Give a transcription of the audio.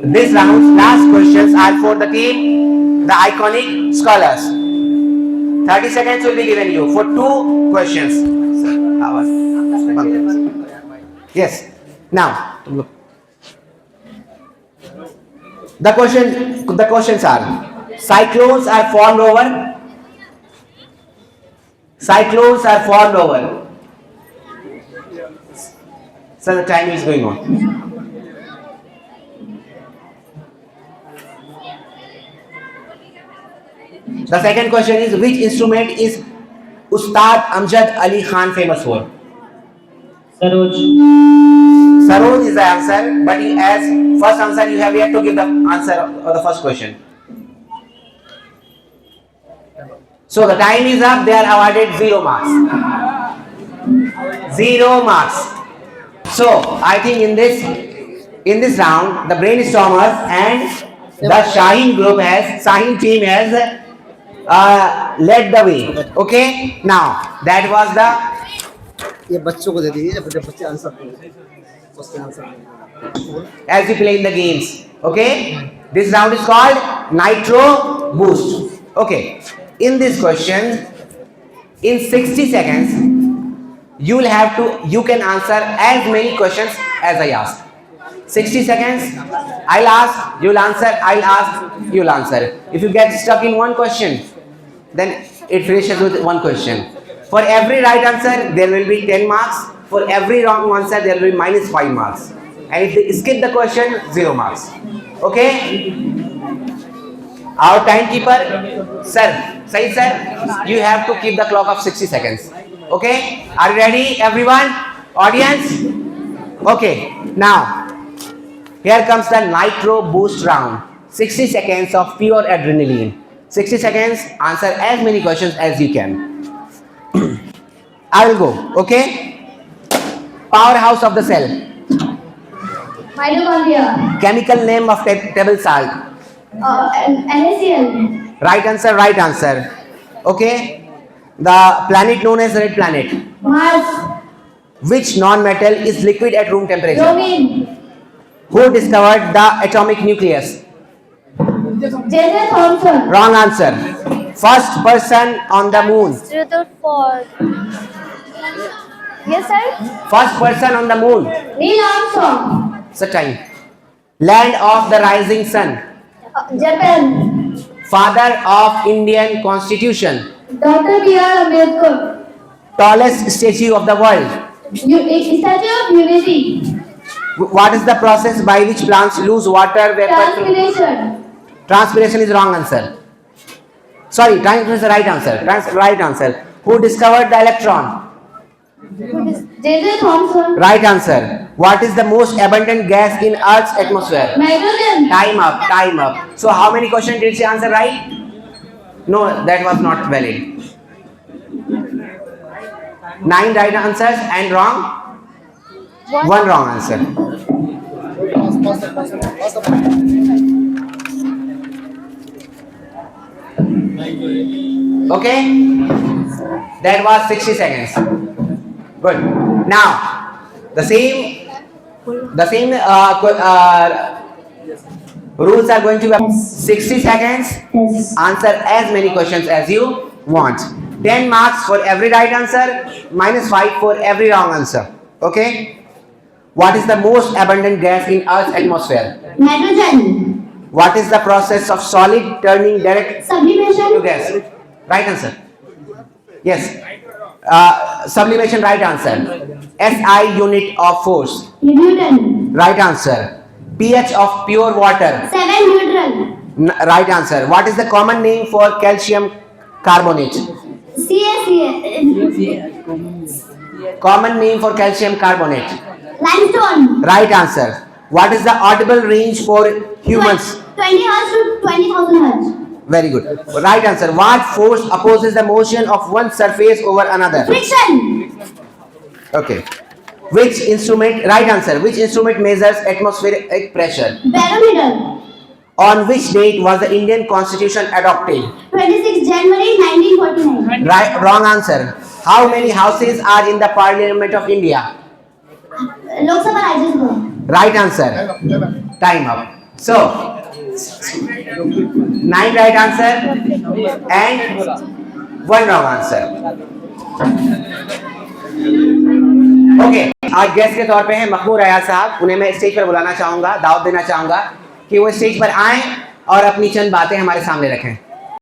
This round's last questions are for the team, the iconic scholars. 30 seconds will be given you for 2 questions. Yes. Now, the questions are: cyclones are formed over. Cyclones are formed over. So the time is going on. The second question is: which instrument is Ustad Amjad Ali Khan famous for? Saroj. Saroj is the answer, but as first answer you have yet to give the answer of the first question. So the time is up. They are awarded 0 marks. 0 marks. So I think in this round the brainstormers and the Shaheen team has led the way. Okay. Now that was the ये बच्चों को दे दीजिए जब बच्चे answer देंगे उसके answer as we play in the games. Okay. This round is called Nitro Boost. Okay. In this question, in 60 seconds, you can answer as many questions as I ask. 60 seconds, I'll ask, you'll answer, I'll ask, you'll answer. If you get stuck in one question, then it finishes with one question. For every right answer, there will be 10 marks. For every wrong answer, there will be minus 5 marks. And if they skip the question, 0 marks. Okay? Our timekeeper, sir, Saeed sir, you have to keep the clock of 60 seconds. Okay? Are you ready, everyone? Audience? Okay. Now, here comes the Nitro Boost round. 60 seconds of pure adrenaline. 60 seconds, answer as many questions as you can. I will go. Okay? Powerhouse of the cell. Mitochondria. Chemical name of table salt. NaCl. Right answer, right answer. Okay? The planet known as red planet. Mars. Which non-metal is liquid at room temperature? Bromine. Who discovered the atomic nucleus? J.J. Thomson. Wrong answer. First person on the moon. Rutherford. Yes, sir. First person on the moon. Neil Armstrong. It's a time. Land of the rising sun. Japan. Father of Indian Constitution. Dr. B.R. Ambedkar. Tallest statue of the world. Statue of Unity. What is the process by which plants lose water? Transpiration. Transpiration is wrong answer. Sorry, transpiration is the right answer. Right answer. Who discovered the electron? J.J. Thomson. Right answer. What is the most abundant gas in Earth's atmosphere? Nitrogen. Time up, time up. So how many questions did she answer right? No, that was not valid. 9 right answers and wrong? 1 wrong answer. Okay? That was 60 seconds. Good. Now, the same rules are going to be 60 seconds. Yes. Answer as many questions as you want. 10 marks for every right answer, minus 5 for every wrong answer. Okay? What is the most abundant gas in Earth's atmosphere? Nitrogen. What is the process of solid turning direct to Sublimation. gas? Right answer. Yes. Sublimation, right answer. SI unit of force. Newton. Right answer. pH of pure water. 7 neutral. Right answer. What is the common name for calcium carbonate? CaC. Common name for calcium carbonate. Limestone. Right answer. What is the audible range for humans? 20 hertz to 20,000 hertz. Very good. Right answer. What force opposes the motion of one surface over another? Friction. Okay. Which instrument? Right answer. Which instrument measures atmospheric pressure? Barometer. On which date was the Indian Constitution adopted? 26 January 1949. Right. Wrong answer. How many houses are in the Parliament of India? Lok Sabha Rajya Sabha. Right answer. Time up. So 9 right answer and 1 wrong answer. Okay, आज guest के तौर पे हैं मखमूर अयाज साहब. उन्हें मैं stage पर बुलाना चाहूंगा, दावत देना चाहूंगा कि वो स्टेज पर आएं और अपनी चंद बातें हमारे सामने रखें.